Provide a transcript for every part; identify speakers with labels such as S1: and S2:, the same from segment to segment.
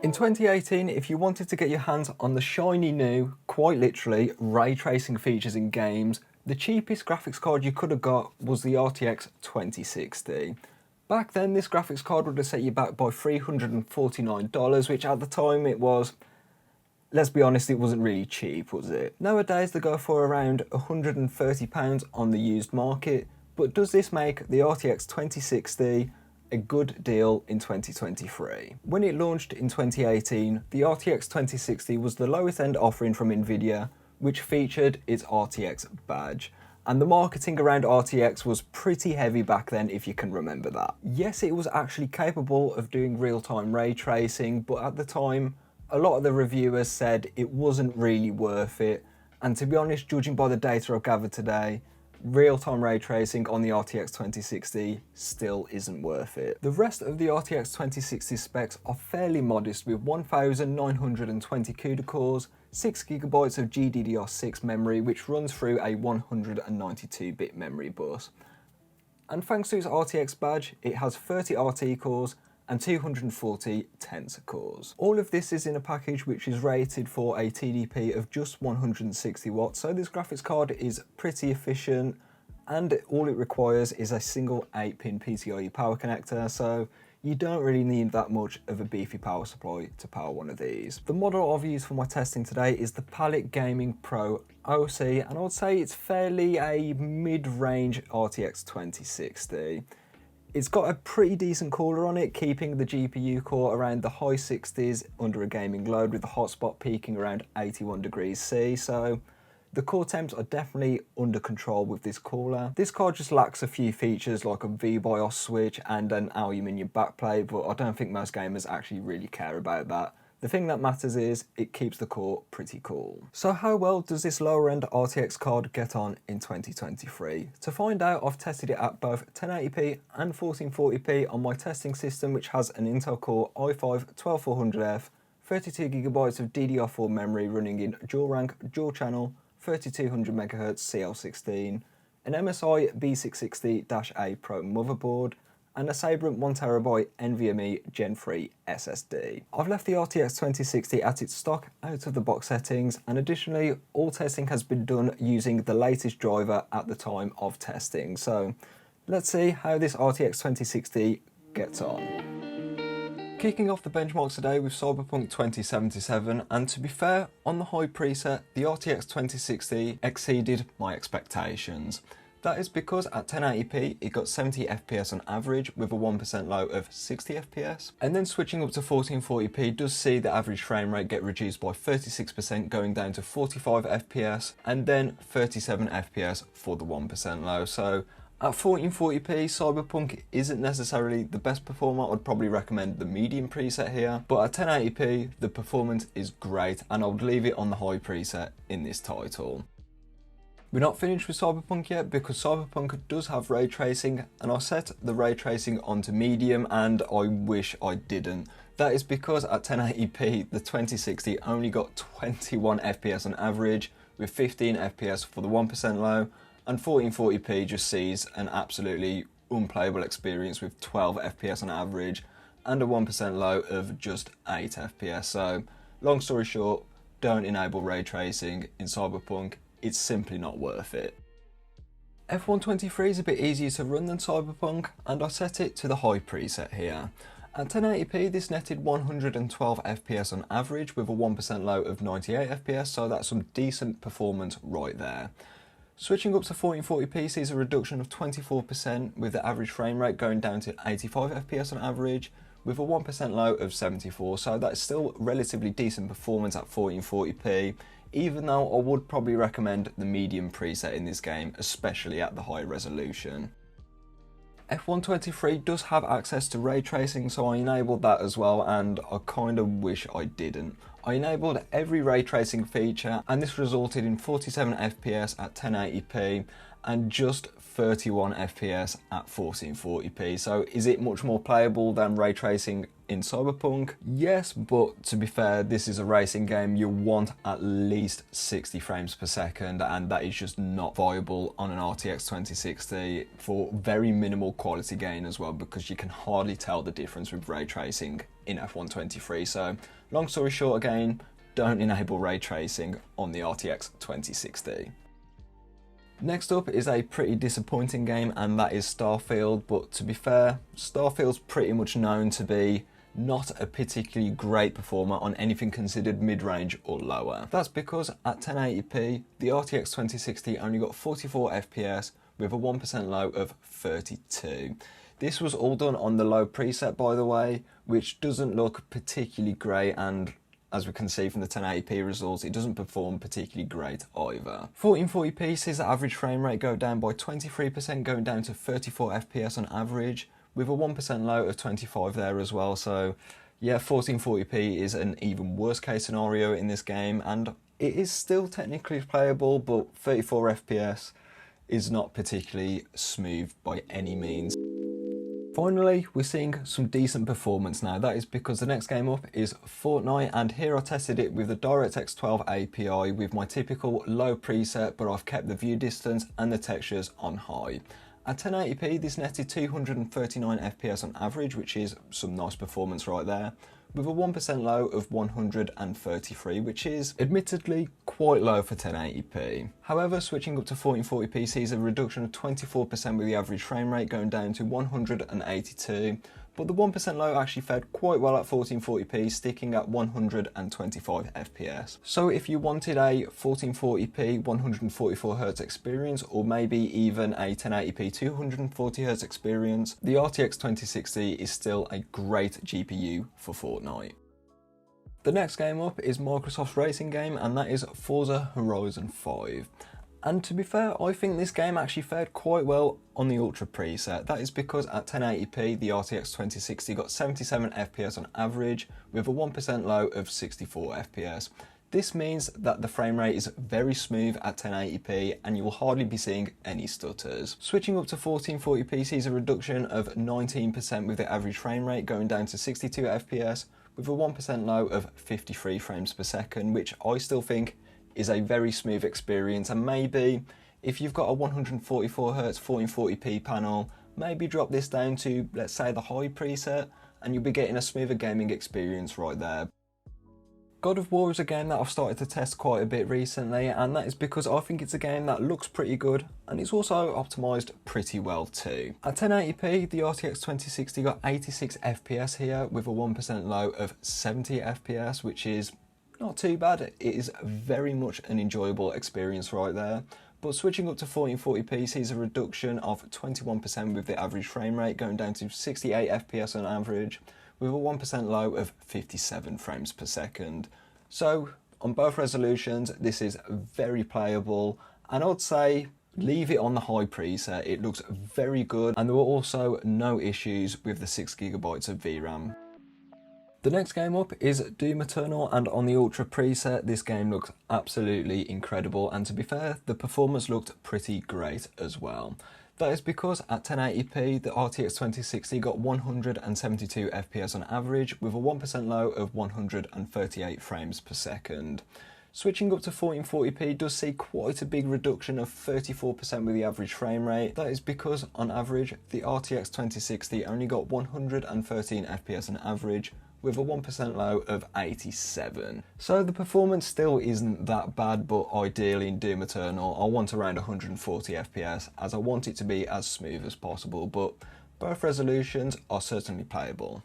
S1: In 2018, if you wanted to get your hands on the shiny new, quite literally, ray tracing features in games, the cheapest graphics card you could have got was the RTX 2060. Back then, this graphics card would have set you back by $349, which at the time it was, let's be honest, it wasn't really cheap, was it? Nowadays they go for around £130 on the used market, but does this make the RTX 2060 a good deal in 2023? When it launched in 2018, the RTX 2060 was the lowest end offering from Nvidia, which featured its RTX badge. And the marketing around RTX was pretty heavy back then, if you can remember that. Yes, it was actually capable of doing real-time ray tracing, but at the time, a lot of the reviewers said it wasn't really worth it. And to be honest, judging by the data I've gathered today, real-time ray tracing on the RTX 2060 still isn't worth it. The rest of the RTX 2060 specs are fairly modest, with 1920 CUDA cores, 6GB of GDDR6 memory, which runs through a 192-bit memory bus. And thanks to its RTX badge, it has 30 RT cores and 240 Tensor cores. All of this is in a package which is rated for a TDP of just 160 watts, so this graphics card is pretty efficient, and all it requires is a single 8-pin PCIe power connector, so you don't really need that much of a beefy power supply to power one of these. The model I've used for my testing today is the Palette Gaming Pro OC, and I would say it's fairly a mid-range RTX 2060. It's got a pretty decent cooler on it, keeping the GPU core around the high 60s under a gaming load, with the hotspot peaking around 81 degrees C, so the core temps are definitely under control with this cooler. This card just lacks a few features like a V-BIOS switch and an aluminium backplate, but I don't think most gamers actually really care about that. The thing that matters is it keeps the core pretty cool. So how well does this lower end RTX card get on in 2023? To find out, I've tested it at both 1080p and 1440p on my testing system, which has an Intel Core i5-12400F, 32GB of DDR4 memory running in dual rank, dual channel, 3200MHz CL16, an MSI B660-A Pro motherboard, and a Cyberpunk 1TB NVMe Gen 3 SSD. I've left the RTX 2060 at its stock out of the box settings, and additionally all testing has been done using the latest driver at the time of testing. So let's see how this RTX 2060 gets on. Kicking off the benchmarks today with Cyberpunk 2077, and to be fair, on the high preset, the RTX 2060 exceeded my expectations. That is because at 1080p it got 70 FPS on average with a 1% low of 60 FPS. And then switching up to 1440p does see the average frame rate get reduced by 36%, going down to 45 FPS and then 37 FPS for the 1% low. So at 1440p, Cyberpunk isn't necessarily the best performer. I'd probably recommend the medium preset here, but at 1080p the performance is great, and I would leave it on the high preset in this title. We're not finished with Cyberpunk yet, because Cyberpunk does have ray tracing, and I set the ray tracing onto medium, and I wish I didn't. That is because at 1080p the 2060 only got 21 FPS on average, with 15 FPS for the 1% low, and 1440p just sees an absolutely unplayable experience with 12 FPS on average and a 1% low of just 8 FPS. So long story short, don't enable ray tracing in Cyberpunk. It's simply not worth it. F123 is a bit easier to run than Cyberpunk, and I set it to the high preset here. At 1080p this netted 112 FPS on average with a 1% low of 98 FPS, so that's some decent performance right there. Switching up to 1440p sees a reduction of 24%, with the average frame rate going down to 85 FPS on average with a 1% low of 74, so that's still relatively decent performance at 1440p, even though I would probably recommend the medium preset in this game, especially at the high resolution. F123 does have access to ray tracing, so I enabled that as well, and I kind of wish I didn't. I enabled every ray tracing feature, and this resulted in 47 FPS at 1080p and just 31 FPS at 1440p. So is it much more playable than ray tracing in Cyberpunk? Yes, but to be fair, this is a racing game. You want at least 60 frames per second, and that is just not viable on an RTX 2060 for very minimal quality gain as well, because you can hardly tell the difference with ray tracing in F123. So long story short, again, don't enable ray tracing on the RTX 2060. Next up is a pretty disappointing game, and that is Starfield. But to be fair, Starfield's pretty much known to be not a particularly great performer on anything considered mid-range or lower. That's because at 1080p, the RTX 2060 only got 44 FPS with a 1% low of 32. This was all done on the low preset, by the way, which doesn't look particularly great, and as we can see from the 1080p results, it doesn't perform particularly great either. 1440p sees the average frame rate go down by 23%, going down to 34 FPS on average, with a 1% low of 25 there as well. So yeah, 1440p is an even worse case scenario in this game, and it is still technically playable, but 34 FPS is not particularly smooth by any means. Finally, we're seeing some decent performance now. That is because the next game up is Fortnite, and here I tested it with the DirectX 12 API with my typical low preset, but I've kept the view distance and the textures on high. At 1080p, this netted 239 FPS on average, which is some nice performance right there, with a 1% low of 133, which is admittedly quite low for 1080p. However, switching up to 1440p sees a reduction of 24% with the average frame rate going down to 182, but the 1% low actually fared quite well at 1440p, sticking at 125 FPS. So if you wanted a 1440p 144Hz experience, or maybe even a 1080p 240Hz experience, the RTX 2060 is still a great GPU for Fortnite. The next game up is Microsoft's racing game, and that is Forza Horizon 5. And to be fair, I think this game actually fared quite well on the Ultra preset. That is because at 1080p, the RTX 2060 got 77 FPS on average, with a 1% low of 64 FPS. This means that the frame rate is very smooth at 1080p, and you will hardly be seeing any stutters. Switching up to 1440p sees a reduction of 19% with the average frame rate going down to 62 FPS, with a 1% low of 53 frames per second, which I still think is a very smooth experience. And maybe if you've got a 144Hz 1440p panel, maybe drop this down to, let's say, the high preset, and you'll be getting a smoother gaming experience right there. God of War is a game that I've started to test quite a bit recently, and that is because I think it's a game that looks pretty good and it's also optimised pretty well too. At 1080p, the RTX 2060 got 86 FPS here with a 1% low of 70 FPS, which is not too bad. It is very much an enjoyable experience right there. But switching up to 1440p sees a reduction of 21% with the average frame rate going down to 68 FPS on average, with a 1% low of 57 frames per second. So on both resolutions, this is very playable, and I'd say leave it on the high preset. It looks very good, and there were also no issues with the 6GB of VRAM. The next game up is Doom Eternal, and on the Ultra preset, this game looks absolutely incredible, and to be fair, the performance looked pretty great as well. That is because at 1080p, the RTX 2060 got 172 FPS on average, with a 1% low of 138 frames per second. Switching up to 1440p does see quite a big reduction of 34% with the average frame rate. That is because, on average, the RTX 2060 only got 113 FPS on average, with a 1% low of 87. So the performance still isn't that bad, but ideally in Doom Eternal, I want around 140 FPS, as I want it to be as smooth as possible, but both resolutions are certainly playable.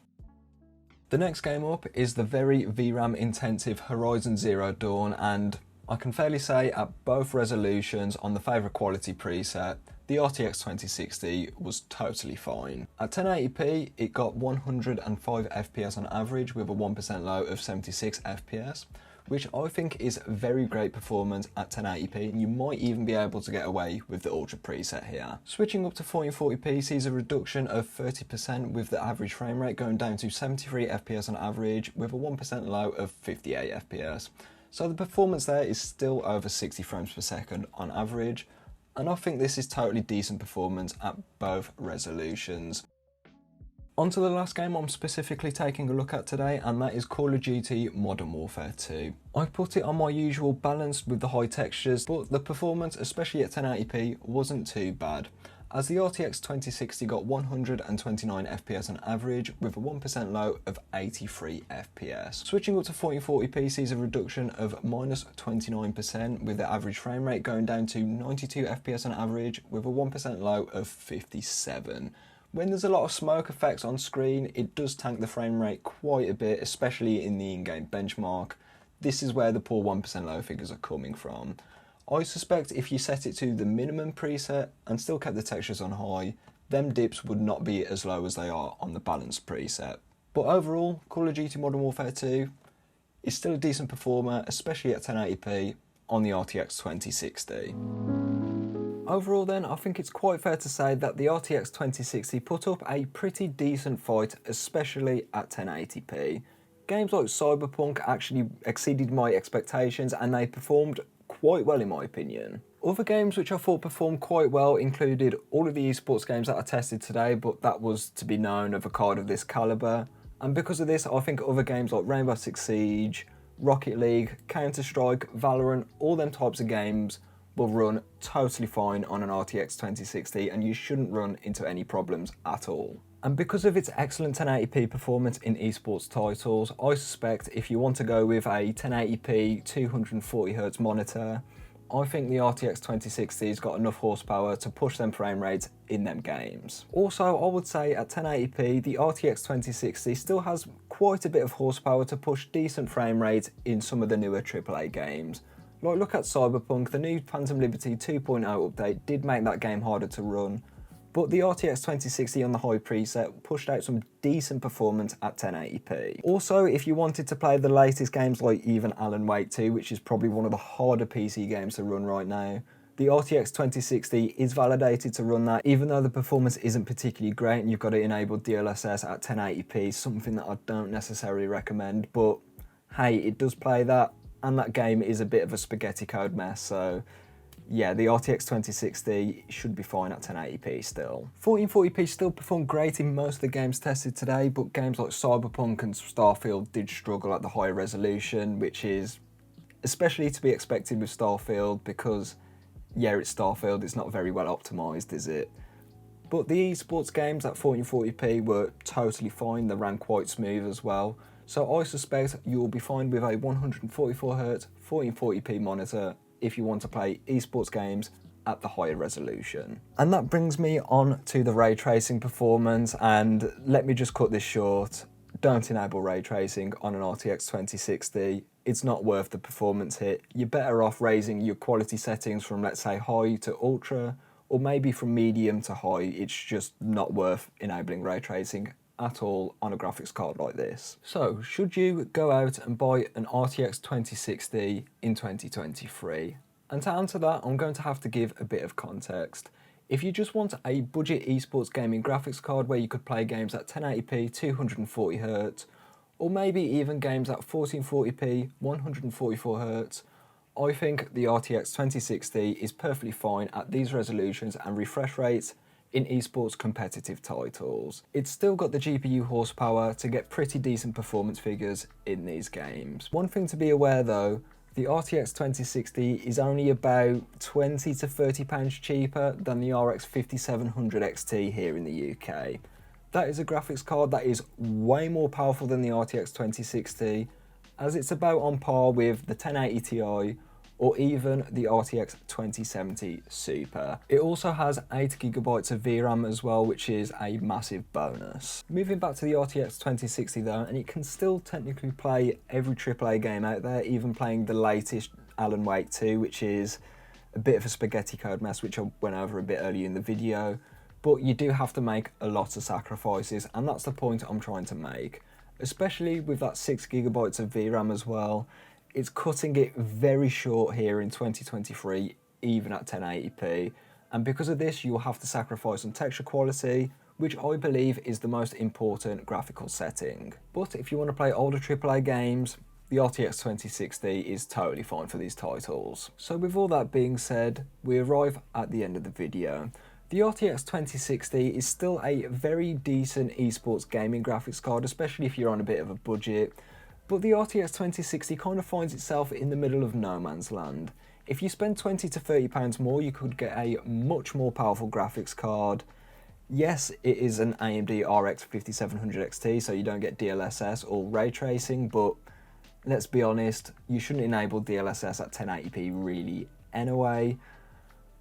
S1: The next game up is the very VRAM intensive Horizon Zero Dawn, and I can fairly say at both resolutions on the favourite quality preset, the RTX 2060 was totally fine. At 1080p, it got 105 FPS on average with a 1% low of 76 FPS, which I think is very great performance at 1080p, and you might even be able to get away with the Ultra preset here. Switching up to 1440p sees a reduction of 30% with the average frame rate going down to 73 FPS on average with a 1% low of 58 FPS. So the performance there is still over 60 frames per second on average, and I think this is totally decent performance at both resolutions. On to the last game I'm specifically taking a look at today, and that is Call of Duty Modern Warfare 2. I put it on my usual balanced with the high textures, but the performance, especially at 1080p, wasn't too bad, as the RTX 2060 got 129 FPS on average with a 1% low of 83 FPS. Switching up to 1440p sees a reduction of minus 29%, with the average frame rate going down to 92 FPS on average with a 1% low of 57. When there's a lot of smoke effects on screen, it does tank the frame rate quite a bit, especially in the in-game benchmark. This is where the poor 1% low figures are coming from. I suspect if you set it to the minimum preset and still kept the textures on high, them dips would not be as low as they are on the balanced preset. But overall, Call of Duty Modern Warfare 2 is still a decent performer, especially at 1080p on the RTX 2060. Overall then, I think it's quite fair to say that the RTX 2060 put up a pretty decent fight, especially at 1080p. Games like Cyberpunk actually exceeded my expectations and they performed quite well in my opinion. Other games which I thought performed quite well included all of the esports games that I tested today, but that was to be known of a card of this calibre. And because of this, I think other games like Rainbow Six Siege, Rocket League, Counter-Strike, Valorant, all them types of games will run totally fine on an RTX 2060 and you shouldn't run into any problems at all. And because of its excellent 1080p performance in esports titles, I suspect if you want to go with a 1080p 240Hz monitor, I think the RTX 2060 has got enough horsepower to push them frame rates in them games. Also, I would say at 1080p, the RTX 2060 still has quite a bit of horsepower to push decent frame rates in some of the newer AAA games. Like, look at Cyberpunk. The new Phantom Liberty 2.0 update did make that game harder to run, but the RTX 2060 on the high preset pushed out some decent performance at 1080p. Also, if you wanted to play the latest games like even Alan Wake 2, which is probably one of the harder PC games to run right now, the RTX 2060 is validated to run that, even though the performance isn't particularly great and you've got to enable DLSS at 1080p, something that I don't necessarily recommend, but hey, it does play that. And that game is a bit of a spaghetti code mess, so yeah, the RTX 2060 should be fine at 1080p still. 1440p still performed great in most of the games tested today, but games like Cyberpunk and Starfield did struggle at the higher resolution, which is especially to be expected with Starfield because, yeah, it's Starfield, it's not very well optimised, is it? But the esports games at 1440p were totally fine, they ran quite smooth as well. So I suspect you will be fine with a 144Hz 1440p monitor if you want to play esports games at the higher resolution. And that brings me on to the ray tracing performance, and let me just cut this short. Don't enable ray tracing on an RTX 2060. It's not worth the performance hit. You're better off raising your quality settings from, let's say, high to ultra, or maybe from medium to high. It's just not worth enabling ray tracing at all on a graphics card like this. So, should you go out and buy an RTX 2060 in 2023? And to answer that, I'm going to have to give a bit of context. If you just want a budget esports gaming graphics card where you could play games at 1080p 240Hz, or maybe even games at 1440p 144Hz, I think the RTX 2060 is perfectly fine at these resolutions and refresh rates in esports competitive titles. It's still got the GPU horsepower to get pretty decent performance figures in these games. One thing to be aware though, the RTX 2060 is only about 20 to 30 pounds cheaper than the RX 5700 XT here in the UK. That is a graphics card that is way more powerful than the RTX 2060, as it's about on par with the 1080 Ti or even the RTX 2070 Super. It also has 8GB of VRAM as well, which is a massive bonus. Moving back to the RTX 2060 though, and it can still technically play every AAA game out there, even playing the latest Alan Wake 2, which is a bit of a spaghetti code mess, which I went over a bit earlier in the video, but you do have to make a lot of sacrifices, and that's the point I'm trying to make. Especially with that 6GB of VRAM as well, it's cutting it very short here in 2023, even at 1080p. And because of this, you'll have to sacrifice on texture quality, which I believe is the most important graphical setting. But if you want to play older AAA games, the RTX 2060 is totally fine for these titles. So with all that being said, we arrive at the end of the video. The RTX 2060 is still a very decent esports gaming graphics card, especially if you're on a bit of a budget, but the RTX 2060 kind of finds itself in the middle of no man's land. If you spend £20 to £30 more, you could get a much more powerful graphics card. Yes, it is an AMD RX 5700 XT, so you don't get DLSS or ray tracing, but let's be honest, you shouldn't enable DLSS at 1080p really anyway.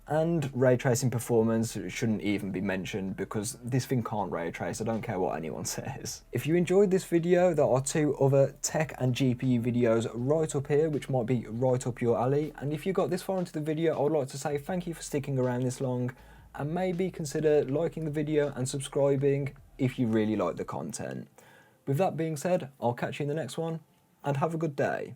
S1: And ray tracing performance shouldn't even be mentioned because this thing can't ray trace, I don't care what anyone says. If you enjoyed this video, there are 2 other tech and GPU videos right up here which might be right up your alley. And if you got this far into the video, I would like to say thank you for sticking around this long, and maybe consider liking the video and subscribing if you really like the content. With that being said, I'll catch you in the next one, and have a good day.